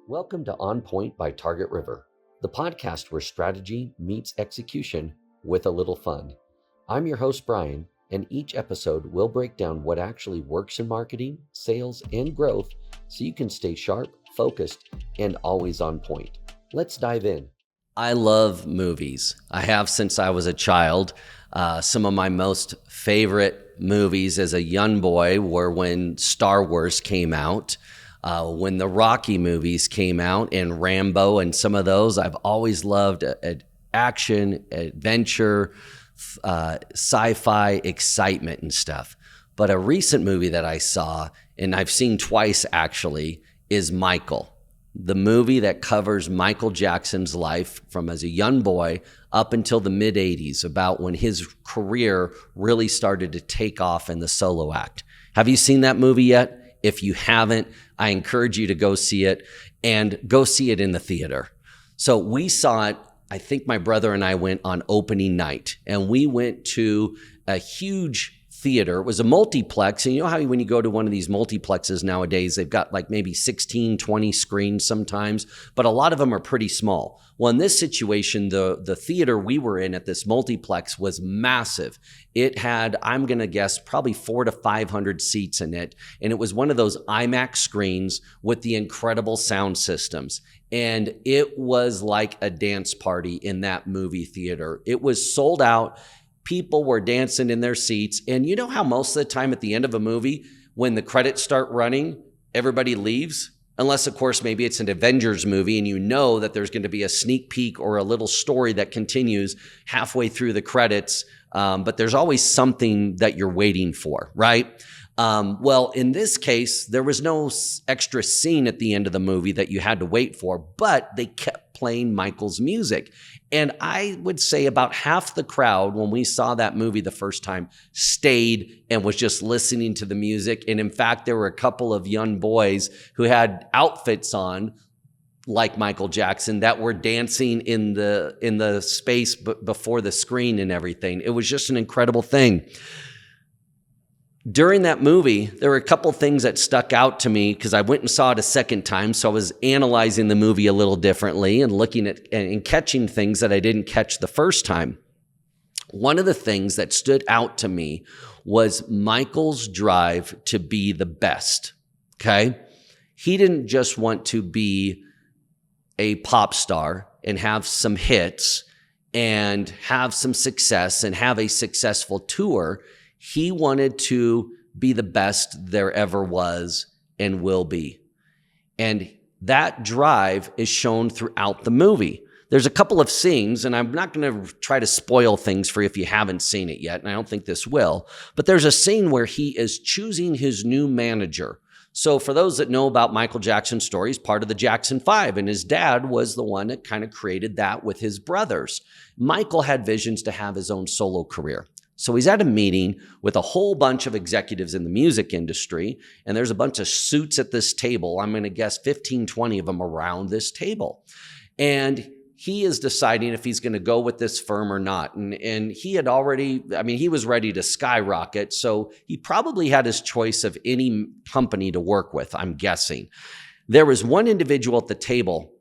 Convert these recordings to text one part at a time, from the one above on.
Welcome to On Point by Target River, the podcast where strategy meets execution with a little fun. I'm your host, Brian, and each episode will break down what actually works in marketing, sales, and growth so you can stay sharp, focused, and always on point. Let's dive in. I love movies. I have since I was a child. Some of my most favorite movies as a young boy were when Star Wars came out. When the Rocky movies came out and Rambo and some of those, I've always loved action, adventure, sci-fi, excitement and stuff. But a recent movie that I saw, and I've seen twice actually, is Michael. The movie that covers Michael Jackson's life from as a young boy up until the mid-'80s, about when his career really started to take off in the solo act. Have you seen that movie yet? If you haven't, I encourage you to go see it, and go see it in the theater. So we saw it, I think my brother and I went on opening night, and we went to a huge theater. It was a multiplex, and you know how when you go to one of these multiplexes nowadays, they've got like maybe 16, 20 screens sometimes, but a lot of them are pretty small. Well, in this situation, the theater we were in at this multiplex was massive. It had, I'm going to guess, probably 400 to 500 seats in it, and it was one of those IMAX screens with the incredible sound systems. And it was like a dance party in that movie theater. It was sold out. People were dancing in their seats. And you know how most of the time at the end of a movie, when the credits start running, everybody leaves? Unless, of course, maybe it's an Avengers movie and you know that there's going to be a sneak peek or a little story that continues halfway through the credits. But there's always something that you're waiting for, right? Well, in this case, there was no extra scene at the end of the movie that you had to wait for, but they kept playing Michael's music. And I would say about half the crowd, when we saw that movie the first time, stayed and was just listening to the music. And in fact, there were a couple of young boys who had outfits on like Michael Jackson that were dancing in the space before the screen and everything. It was just an incredible thing. During that movie, there were a couple things that stuck out to me because I went and saw it a second time. So I was analyzing the movie a little differently and looking at and catching things that I didn't catch the first time. One of the things that stood out to me was Michael's drive to be the best. Okay. He didn't just want to be a pop star and have some hits and have some success and have a successful tour. He wanted to be the best there ever was and will be. And that drive is shown throughout the movie. There's a couple of scenes, and I'm not going to try to spoil things for you if you haven't seen it yet, and I don't think this will, but there's a scene where he is choosing his new manager. So for those that know about Michael Jackson's story, he's part of the Jackson 5, and his dad was the one that kind of created that with his brothers. Michael had visions to have his own solo career. So he's at a meeting with a whole bunch of executives in the music industry, and there's a bunch of suits at this table. I'm going to guess 15, 20 of them around this table. And he is deciding if he's going to go with this firm or not. And he had already, he was ready to skyrocket. So he probably had his choice of any company to work with, I'm guessing. There was one individual at the table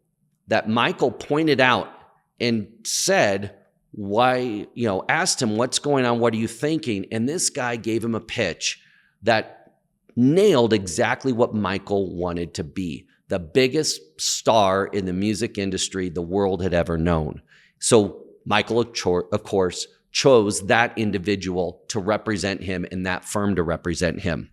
that Michael pointed out and said, asked him, what's going on? What are you thinking? And this guy gave him a pitch that nailed exactly what Michael wanted to be, the biggest star in the music industry the world had ever known. So Michael, of course, chose that individual to represent him and that firm to represent him.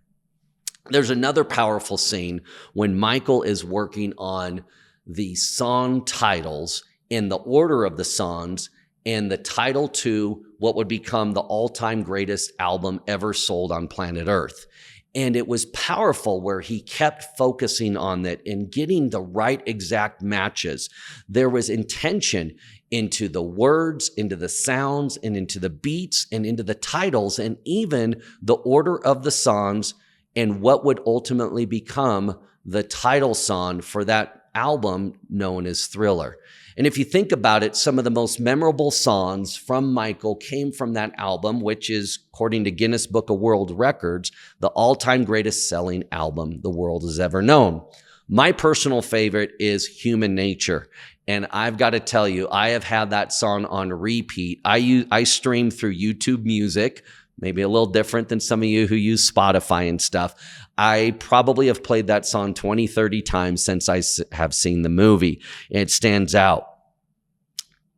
There's another powerful scene when Michael is working on the song titles in the order of the songs and the title to what would become the all-time greatest album ever sold on planet Earth. And it was powerful where he kept focusing on that and getting the right exact matches. There was intention into the words, into the sounds, and into the beats, and into the titles, and even the order of the songs and what would ultimately become the title song for that album known as Thriller. And if you think about it, some of the most memorable songs from Michael came from that album, which is, according to Guinness Book of World Records, the all-time greatest selling album the world has ever known. My personal favorite is Human Nature. And I've got to tell you, I have had that song on repeat. I stream through YouTube Music, maybe a little different than some of you who use Spotify and stuff. I probably have played that song 20, 30 times since I have seen the movie. It stands out.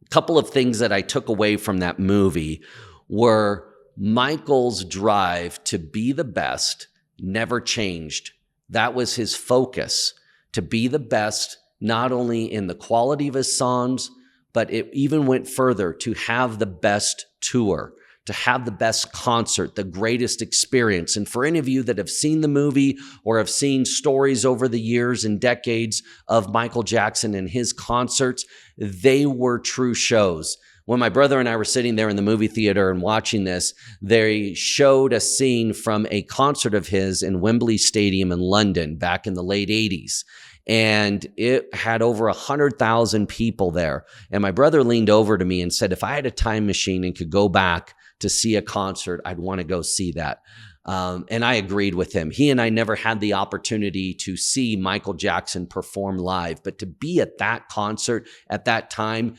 A couple of things that I took away from that movie were Michael's drive to be the best never changed. That was his focus, to be the best, not only in the quality of his songs, but it even went further to have the best tour, to have the best concert, the greatest experience. And for any of you that have seen the movie or have seen stories over the years and decades of Michael Jackson and his concerts, they were true shows. When my brother and I were sitting there in the movie theater and watching this, they showed a scene from a concert of his in Wembley Stadium in London back in the late 80s. And it had over 100,000 people there. And my brother leaned over to me and said, if I had a time machine and could go back to see a concert, I'd want to go see that. And I agreed with him. He and I never had the opportunity to see Michael Jackson perform live, but to be at that concert at that time,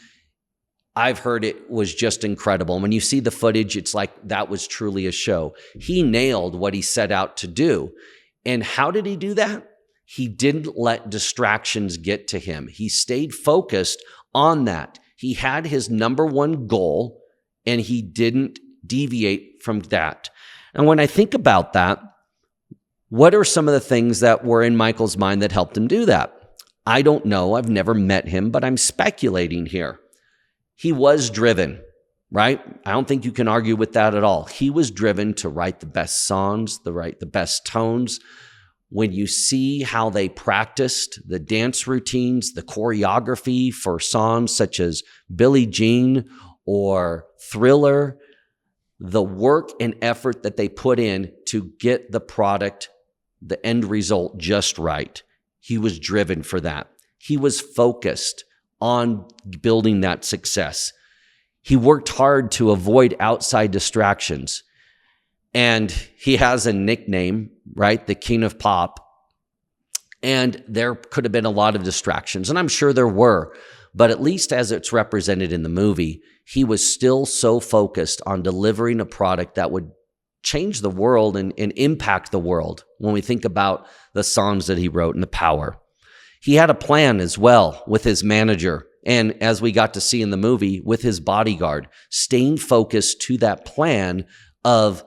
I've heard it was just incredible. When you see the footage, it's like that was truly a show. He nailed what he set out to do. And how did he do that? He didn't let distractions get to him. He stayed focused on that. He had his number one goal, and he didn't deviate from that. And when I think about that, what are some of the things that were in Michael's mind that helped him do that? I don't know. I've never met him, but I'm speculating here. He was driven, right? I don't think you can argue with that at all. He was driven to write the best songs, the best tones. When you see how they practiced the dance routines, the choreography for songs such as Billie Jean or Thriller, the work and effort that they put in to get the product, the end result just right. He was driven for that. He was focused on building that success. He worked hard to avoid outside distractions. And he has a nickname, right? The King of Pop. And there could have been a lot of distractions, and I'm sure there were, but at least as it's represented in the movie, he was still so focused on delivering a product that would change the world and impact the world when we think about the songs that he wrote and the power. He had a plan as well with his manager, and as we got to see in the movie, with his bodyguard, staying focused to that plan of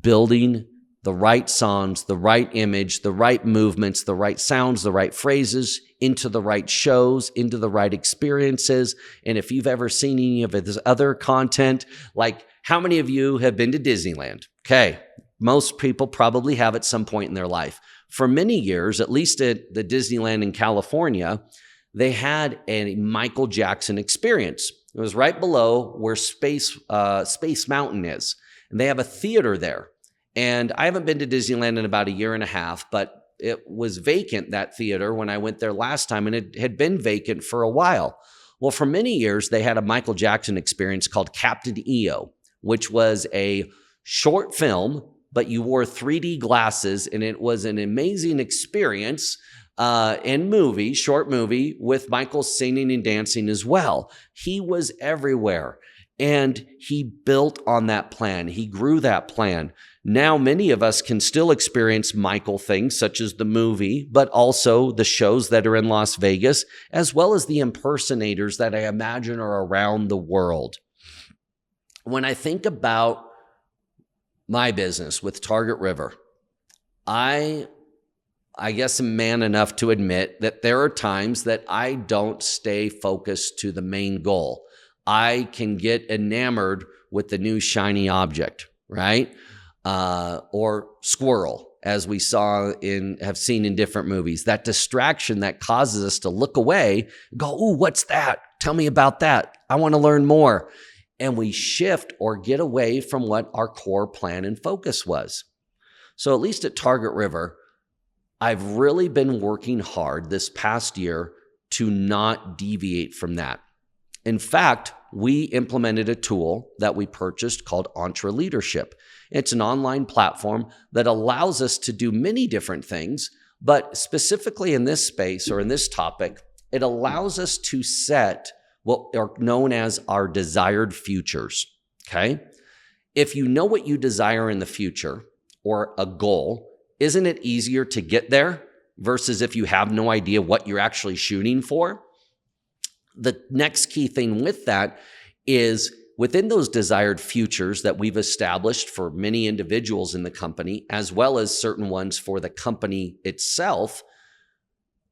building the right songs, the right image, the right movements, the right sounds, the right phrases into the right shows, into the right experiences. And if you've ever seen any of his other content, like how many of you have been to Disneyland? Okay, most people probably have at some point in their life. For many years, at least at the Disneyland in California, they had a Michael Jackson experience. It was right below where Space Mountain is. And they have a theater there. And I haven't been to Disneyland in about a year and a half, but it was vacant, that theater, when I went there last time, and it had been vacant for a while. Well, for many years, they had a Michael Jackson experience called Captain EO, which was a short film, but you wore 3D glasses, and it was an amazing experience short movie with Michael singing and dancing as well. He was everywhere, and he built on that plan. He grew that plan. Now, many of us can still experience Michael things, such as the movie, but also the shows that are in Las Vegas, as well as the impersonators that I imagine are around the world. When I think about my business with Target River, I guess I'm man enough to admit that there are times that I don't stay focused to the main goal. I can get enamored with the new shiny object, right? Or squirrel, as we have seen in different movies. That distraction that causes us to look away, go, ooh, what's that? Tell me about that. I want to learn more. And we shift or get away from what our core plan and focus was. So at least at Target River, I've really been working hard this past year to not deviate from that. In fact, we implemented a tool that we purchased called Entre Leadership. It's an online platform that allows us to do many different things, But specifically in this space or in this topic, it allows us to set what are known as our desired futures, okay? If you know what you desire in the future or a goal, isn't it easier to get there versus if you have no idea what you're actually shooting for? The next key thing with that is within those desired futures that we've established for many individuals in the company, as well as certain ones for the company itself,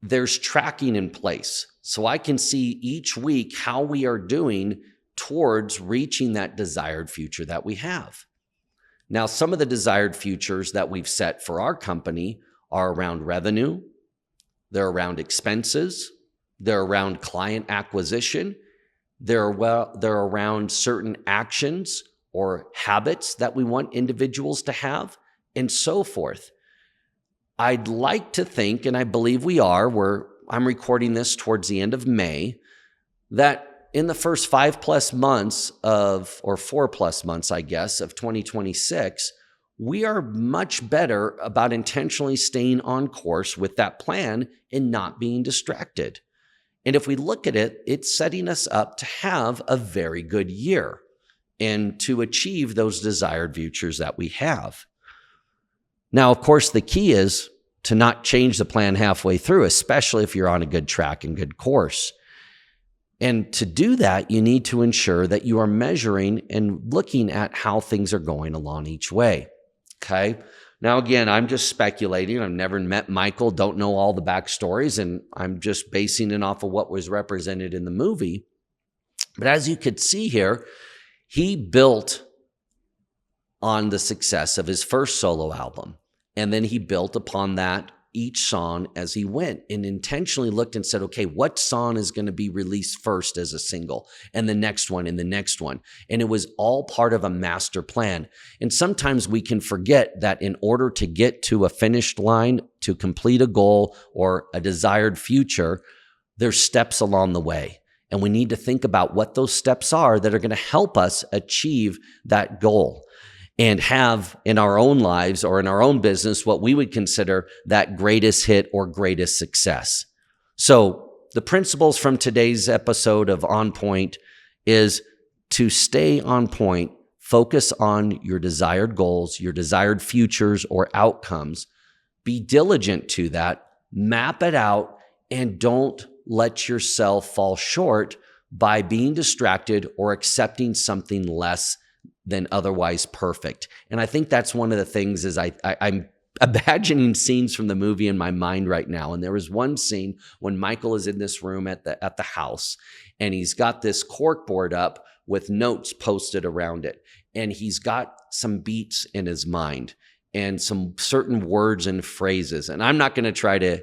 there's tracking in place. So I can see each week how we are doing towards reaching that desired future that we have. Now, some of the desired futures that we've set for our company are around revenue, they're around expenses, they're around client acquisition, they're around certain actions or habits that we want individuals to have, and so forth. I'd like to think, and I believe we are, where I'm recording this towards the end of May, that in the first 5+ months or 4+ months, I guess, of 2026, we are much better about intentionally staying on course with that plan and not being distracted. And if we look at it, it's setting us up to have a very good year and to achieve those desired futures that we have. Now, of course, the key is to not change the plan halfway through, especially if you're on a good track and good course. And to do that, you need to ensure that you are measuring and looking at how things are going along each way. Okay. Now, again, I'm just speculating. I've never met Michael, don't know all the backstories, and I'm just basing it off of what was represented in the movie. But as you could see here, he built on the success of his first solo album. And then he built upon that each song as he went and intentionally looked and said, okay, what song is going to be released first as a single and the next one and the next one? And it was all part of a master plan. And sometimes we can forget that in order to get to a finished line, to complete a goal or a desired future, there's steps along the way. And we need to think about what those steps are that are going to help us achieve that goal and have in our own lives or in our own business what we would consider that greatest hit or greatest success. So the principles from today's episode of On Point is to stay on point, focus on your desired goals, your desired futures or outcomes, be diligent to that, map it out, and don't let yourself fall short by being distracted or accepting something less than otherwise perfect. And I think that's one of the things is I'm imagining scenes from the movie in my mind right now. And there was one scene when Michael is in this room at the house, and he's got this cork board up with notes posted around it. And he's got some beats in his mind and some certain words and phrases. And I'm not going to try to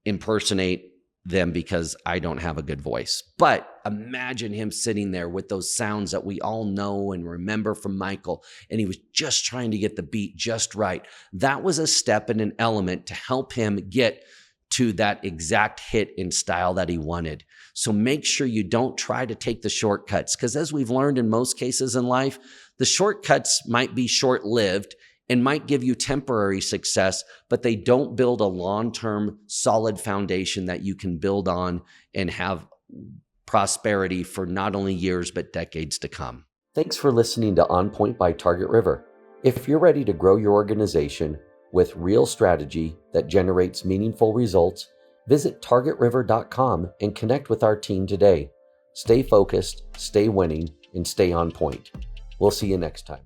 impersonate them because I don't have a good voice. But imagine him sitting there with those sounds that we all know and remember from Michael, and he was just trying to get the beat just right. That was a step and an element to help him get to that exact hit in style that he wanted. So make sure you don't try to take the shortcuts, because as we've learned in most cases in life, the shortcuts might be short-lived and might give you temporary success, but they don't build a long-term solid foundation that you can build on and have prosperity for not only years, but decades to come. Thanks for listening to On Point by Target River. If you're ready to grow your organization with real strategy that generates meaningful results, visit targetriver.com and connect with our team today. Stay focused, stay winning, and stay on point. We'll see you next time.